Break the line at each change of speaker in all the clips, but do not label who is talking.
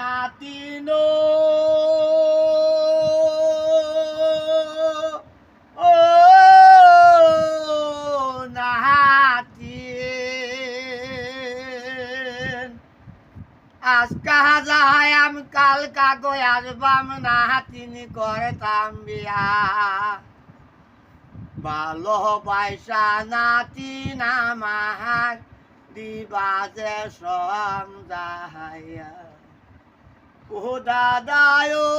নাতিন ও নাতিন আজকা যায় আমি কালকা গই আসবাম নাতিন করতাম বিয়া ভালোবাসা নাতিন আমার দিবাজে সমঝাইয়া ও দাদায় ও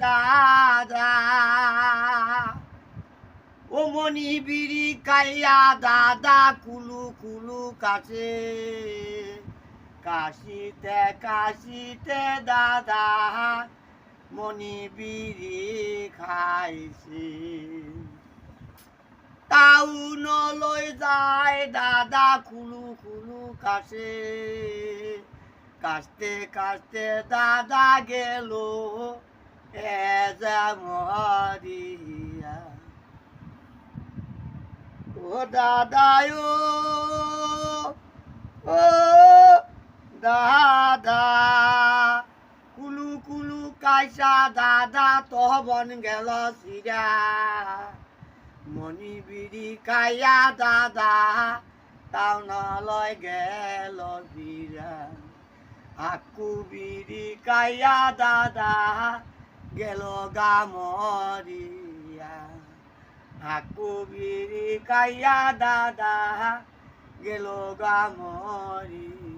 দাদা ও মনি বিড়ি কাইয়া দাদা কুলু কুলু কাছে কাশিতে কাশিতে দাদা মনি বিড়ি খাইছি টাউনলৈ যায় দাদা কুলু কুলু কাছে কাশতে কাশতে দাদা গেল এজা মরিয়া ও দাদায় ও দাদা কুলু কুলু কাইসা দাদা তহবন গেল সিরা মনি বিড়ি কাইয়া দাদা টাউনলৈ গেল সিরা আকু বিড়ি কাইয়া দাদা গেল গা মরিয়া আকু বিড়ি কাইয়া দাদা গেল গা মরিয়া।